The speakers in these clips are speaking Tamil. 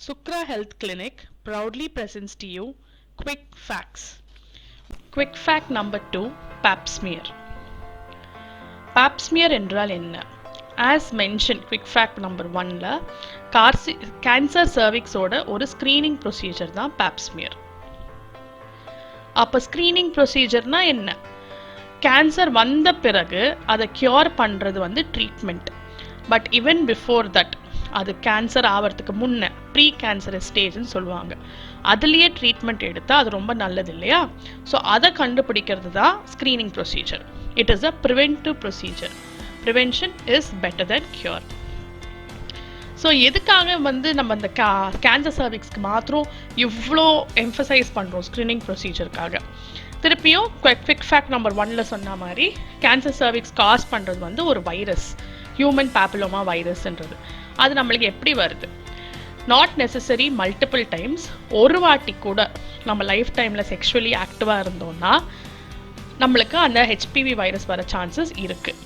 Sukra Health Clinic proudly presents to you Quick Facts. Quick Fact number 2, Pap smear. Pap smear என்றால் என்ன? As mentioned, Quick Fact number 1ல கேன்சர் சர்விக்ஸோட ஒரு ஸ்கிரீனிங் ப்ரொசீஜர் தான் Pap smear. அப்போ ஸ்கிரீனிங் ப்ரொசீஜர்னா என்ன? கேன்சர் வந்த பிறகு அதை கியூர் பண்ணுறது வந்து treatment. But even before that, அது கேன்சர் ஆகிறதுக்கு முன்னே ப்ரீ கேன்சர் ஸ்டேஜ்னு சொல்லுவாங்க, அதுலேயே ட்ரீட்மெண்ட் எடுத்தால் அது ரொம்ப நல்லது இல்லையா? ஸோ அதை கண்டுபிடிக்கிறது தான் screening procedure. It is a preventive procedure. Prevention is better then cure. So எதுக்காக வந்து நம்ம இந்த கேன்சர் சர்விக்ஸ்க்கு மாத்திரம் இவ்வளோ எம்ஃபசைஸ் பண்ணுறோம் ஸ்க்ரீனிங் ப்ரொசீஜருக்காக? திருப்பியும் குவிக் ஃபேக்ட் நம்பர் 1ல சொன்ன மாதிரி கேன்சர் சர்விக்ஸ் காஸ் பண்ணுறது வந்து ஒரு வைரஸ், ஹியூமன் பேப்பிலோமா வைரஸ்ன்றது. அது நம்மளுக்கு எப்படி வருது? நாட் நெசசரி மல்டிபிள் டைம்ஸ், ஒரு வாட்டி கூட நம்ம லைஃப் டைமில் செக்ஷுவலி ஆக்டிவாக இருந்தோம்னா நம்மளுக்கு அந்த ஹெச்பிவி வைரஸ் வர சான்சஸ் இருக்குது.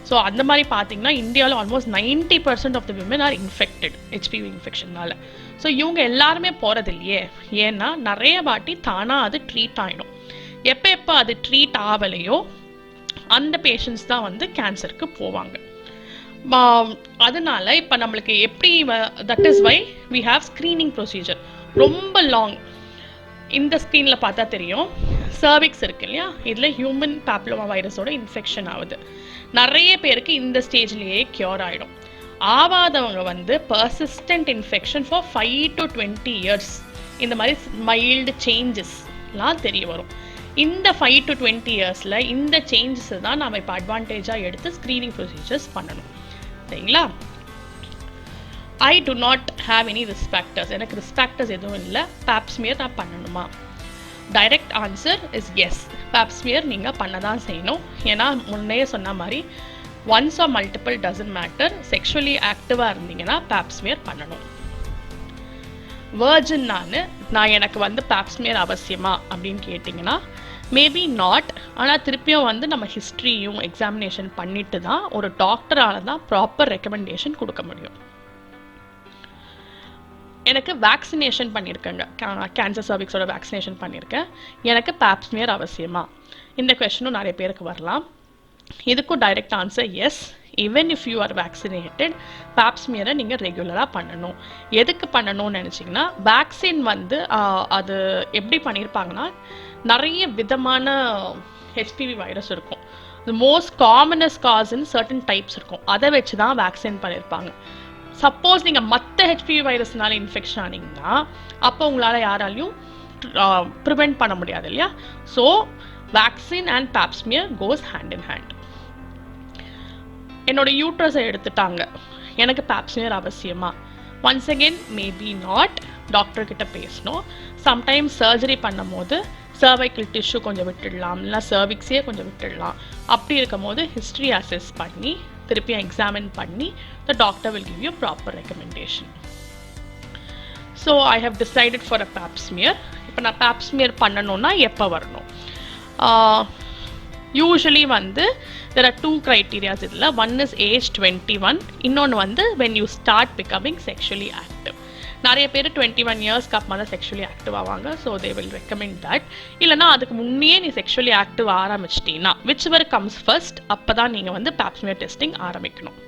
ஸோ அந்த மாதிரி பார்த்தீங்கன்னா இந்தியாவில் almost 90% of the women are infected HPV இன்ஃபெக்ஷனால். ஸோ இவங்க எல்லாருமே போகிறது இல்லையே, ஏன்னா நிறைய வாட்டி தானாக அது ட்ரீட் ஆகிடும். எப்போ அது ட்ரீட் ஆகலையோ அந்த பேஷண்ட்ஸ் தான் வந்து கேன்சருக்கு போவாங்க. அதனால இப்போ நம்மளுக்கு எப்படி, that is why we have screening procedure. ரொம்ப லாங். இந்த ஸ்க்ரீனில் பார்த்தா தெரியும், சர்விக்ஸ் இருக்கு இல்லையா, இதில் ஹியூமன் பேப்லோமா வைரஸோட இன்ஃபெக்ஷன் ஆகுது. நிறைய பேருக்கு இந்த ஸ்டேஜ்லேயே க்யூர் ஆகிடும். ஆகாதவங்க வந்து persistent infection for 5 to 20 years இந்த மாதிரி மைல்டு சேஞ்சஸ்லாம் தெரிய வரும். இந்த 5 to 20 yearsல இந்த சேஞ்சஸ் தான் நம்ம இப்போ அட்வான்டேஜாக எடுத்து ஸ்க்ரீனிங் ப்ரொசீஜர்ஸ் பண்ணணும். சரிங்களா? I do not have any risk factors. எனக்கு ரிஸ்க் ஃபேக்டர்ஸ் எதுவும் இல்லை. பேப் ஸ்மியர் நான் பண்ணணுமா? Direct answer is yes. Pap smear நீங்கள் பண்ண தான் செய்யணும். ஏன்னா முன்னே சொன்ன மாதிரி once or multiple doesn't matter, sexually ஆக்டிவாக இருந்தீங்கன்னா பேப் ஸ்மியர் பண்ணணும். வேர்ஜின் நான் எனக்கு வந்து பேப் ஸ்மியர் அவசியமா அப்படின்னு கேட்டிங்கன்னா மேபி நாட். ஆனால் திருப்பியும் வந்து நம்ம ஹிஸ்ட்ரியும் எக்ஸாமினேஷன் பண்ணிட்டு தான் ஒரு டாக்டரால் தான் ப்ராப்பர் ரெக்கமெண்டேஷன் கொடுக்க முடியும். எனக்கு வேக்சினேஷன் பண்ணியிருக்கேங்க, கேன்சர் சர்விக்ஸோட வேக்சினேஷன் பண்ணியிருக்கேன், எனக்கு பேப் ஸ்மியர் அவசியமா? இந்த கொஸ்டினும் நிறைய பேருக்கு வரலாம். இதுக்கும் direct answer yes. Even if you are vaccinated, Pap ஸ்மியரை நீங்கள் ரெகுலராக பண்ணணும். எதுக்கு பண்ணணும்னு நினச்சிங்கன்னா, வேக்சின் வந்து அது எப்படி பண்ணியிருப்பாங்கன்னா, நிறைய விதமான ஹெச்பிவி வைரஸ் இருக்கும். Most commonest cos in certain types இருக்கும். அதை வச்சு தான் வேக்சின் பண்ணியிருப்பாங்க. சப்போஸ் நீங்கள் மற்ற ஹெச்பிவி வைரஸ்னால இன்ஃபெக்ஷன் ஆனீங்கன்னா அப்போ உங்களால் யாராலையும் ப்ரிவெண்ட் பண்ண முடியாது இல்லையா? So vaccine and pap smear goes hand in hand. என்னோட யூட்ரஸை எடுத்துட்டாங்க, எனக்கு பேப் ஸ்மியர் அவசியமா? Once again maybe not. டாக்டர்கிட்ட பேசணும். சம்டைம்ஸ் சர்ஜரி பண்ணும் போது சர்வைக்கல் டிஷ்யூ கொஞ்சம் விட்டுடலாம், இல்லைனா சர்விக்ஸே கொஞ்சம் விட்டுடலாம். அப்படி இருக்கும் போது ஹிஸ்ட்ரி அசஸ் பண்ணி திருப்பியும் எக்ஸாமின் பண்ணி the doctor will give you proper recommendation. So I have decided for a pap smear. இப்போ நான் பேப் ஸ்மியர் பண்ணணுன்னா எப்போ வரணும்? யூஸ்வலி வந்து there are 2 criterias இதில். ஒன் இஸ் ஏஜ் 21, இன்னொன்று வந்து when you start becoming sexually active. நிறைய பேர் 21 இயர்ஸ்க்கு அப்புறமா தான் செக்ஷுவலி ஆக்டிவ் ஆவாங்க. So they will recommend that. இல்லைனா அதுக்கு முன்னே நீ செக்ஷுவலி ஆக்டிவ் ஆரம்பிச்சிட்டீங்கன்னா விச் எவர் கம்ஸ் ஃபர்ஸ்ட், அப்போ தான் நீங்கள் வந்து பேப் ஸ்மியர் டெஸ்டிங் ஆரம்பிக்கணும்.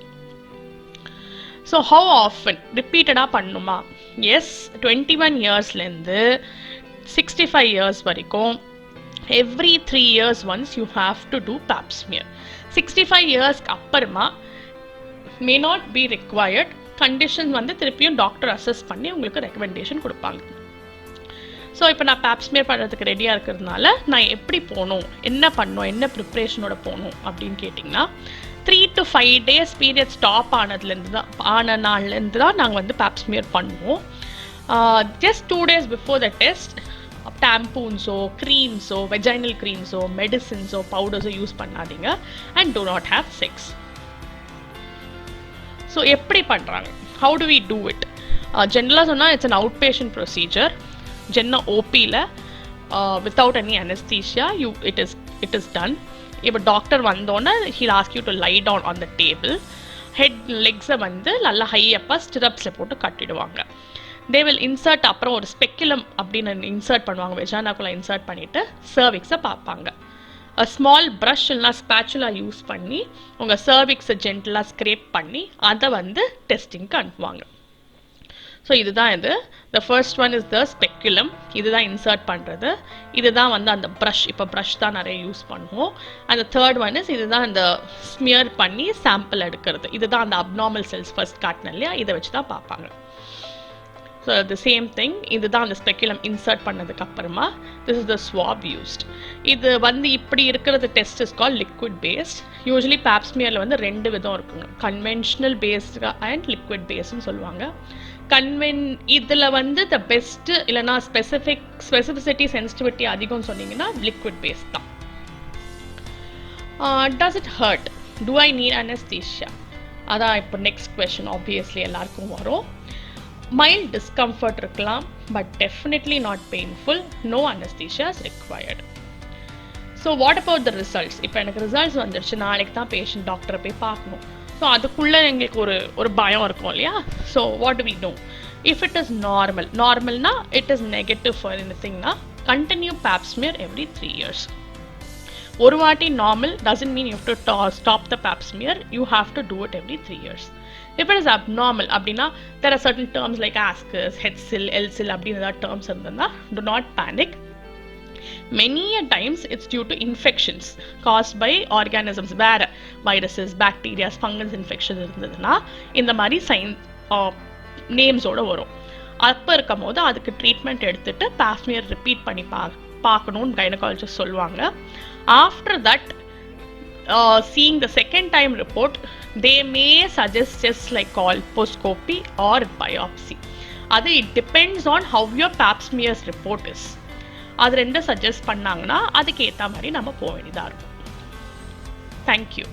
So how often? ரிப்பீட்டடாக பண்ணணுமா? எஸ். 21 இயர்ஸ்லேருந்து 65 இயர்ஸ் வரைக்கும் every 3 years once you have to do pap smear. 65 இயர்ஸ்க்கு அப்புறமா may not be required. Condition வந்து திருப்பியும் டாக்டர் அசஸ் பண்ணி உங்களுக்கு ரெக்கமெண்டேஷன் கொடுப்பாங்க. ஸோ இப்போ நான் பேப் ஸ்மியர் பண்ணுறதுக்கு ரெடியாக இருக்கிறதுனால நான் எப்படி போகணும், என்ன பண்ணணும், என்ன ப்ரிப்ரேஷனோட போகணும் அப்படின்னு கேட்டிங்கன்னா, 3 to 5 days பீரியட் ஸ்டாப் ஆன நாள்லேருந்து தான் நாங்கள் வந்து பேப் ஸ்மியர் பண்ணுவோம். Just 2 days before the test டாம்பூன்ஸோ க்ரீம்ஸோ வெஜைனல் க்ரீம்ஸோ மெடிசின்ஸோ பவுடர்ஸோ யூஸ் பண்ணாதீங்க and do not have sex. So எப்படி பண்ணுறாங்க? How do we do it? ஜென்ரலாக சொன்னால் it's an outpatient procedure. ஓபியில் without any anaesthesia it is done. இப்போ டாக்டர் வந்தோன்னே he'll ask you to lie down on the table. Head லெக்ஸை வந்து நல்லா ஹையப்பாக ஸ்டிரப்ஸில் போட்டு கட்டிடுவாங்க. தே வில் இன்சர்ட், அப்புறம் ஒரு ஸ்பெக்குலம் அப்படின்னு இன்சர்ட் பண்ணுவாங்க, வெஜானாக்குள்ளே இன்சர்ட் பண்ணிவிட்டு சர்விக்ஸை பார்ப்பாங்க. ஸ்மால் ப்ரஷ் இல்லைனா ஸ்பேச்சுலா யூஸ் பண்ணி உங்கள் சர்விக்ஸை ஜென்டலாக ஸ்க்ரேப் பண்ணி அதை வந்து டெஸ்டிங்க்கு அனுப்புவாங்க. ஸோ இதுதான் இது. The first one is the speculum, இதுதான் இன்சர்ட் பண்ணுறது. இதுதான் வந்து அந்த ப்ரஷ், இப்போ ப்ரஷ் தான் நிறைய யூஸ் பண்ணுவோம். அந்த தேர்ட் ஒன் இஸ் இதுதான் அந்த ஸ்மியர் பண்ணி சாம்பிள் எடுக்கிறது. இதுதான் அந்த அப்நார்மல் செல்ஸ் ஃபர்ஸ்ட் காட்டின இல்லையா, இதை வச்சு தான் பார்ப்பாங்க. ஸோ த சேம் திங், இதுதான் அந்த ஸ்பெக்குலம் இன்சர்ட் பண்ணதுக்கு அப்புறமா this is the swab used. இது வந்து இப்படி இருக்கிறது test is call liquid based. Usually பேப்ஸ்மியரில் வந்து 2 விதம் இருக்குங்க, கன்வென்ஷனல் பேஸ்டு அண்ட் லிக்விட் பேஸ்ட்னு சொல்லுவாங்க. இதில் வந்து த பெஸ்ட்டு இல்லைனா ஸ்பெசிஃபிசிட்டி சென்சிட்டிவிட்டி அதிகம்னு சொன்னீங்கன்னா லிக்விட் பேஸ்ட் தான். Does it hurt, do I need anaesthesia? அதான் இப்போ நெக்ஸ்ட் கொஸ்டின் ஆப்வியஸ்லி எல்லாருக்கும் வரும். மைல்ட் டிஸ்கம்ஃபர்ட் இருக்கலாம், but definitely not painful, no anaesthesia is required. So what about the results? இப்போ எனக்கு ரிசல்ட்ஸ் வந்துடுச்சு, நாளைக்கு தான் பேஷண்ட் டாக்டரை போய் பார்க்கணும். ஸோ அதுக்குள்ளே எங்களுக்கு ஒரு பயம் இருக்கும் இல்லையா? So what do we do? If it is நார்மல்னா இட் இஸ் நெகட்டிவ் ஃபார் எனிதிங்னா continue Pap smear every 3 years. ஒரு வாட்டி normal doesn't mean you have to stop the pap smear, you have to do it every 3 years. If it is abnormal அப்படின்னா there are certain terms like ascus, HCIL, LCIL அப்படின்னு ஏதாவது terms இருந்ததுன்னா do not panic. Many a times it's due to infections caused by organisms, வேற viruses, bacteria, fungus infections இருந்ததுன்னா இந்த மாதிரி நேம்ஸோட வரும். அப்போ இருக்கும் போது அதுக்கு ட்ரீட்மெண்ட் எடுத்துட்டு பேப்ஸ்மியர் ரிப்பீட் பண்ணி பார்க்கணும்னு கைனகாலஜிஸ்ட் சொல்லுவாங்க. After that seeing the second time report, they may suggest just like colposcopy or biopsy. அது it depends on how your pap smears report is. அது ரெண்டும் சஜஸ்ட் பண்ணாங்கன்னா அதுக்கு ஏற்ற மாதிரி நம்ம போக வேண்டியதாக இருக்கும். தேங்க்யூ.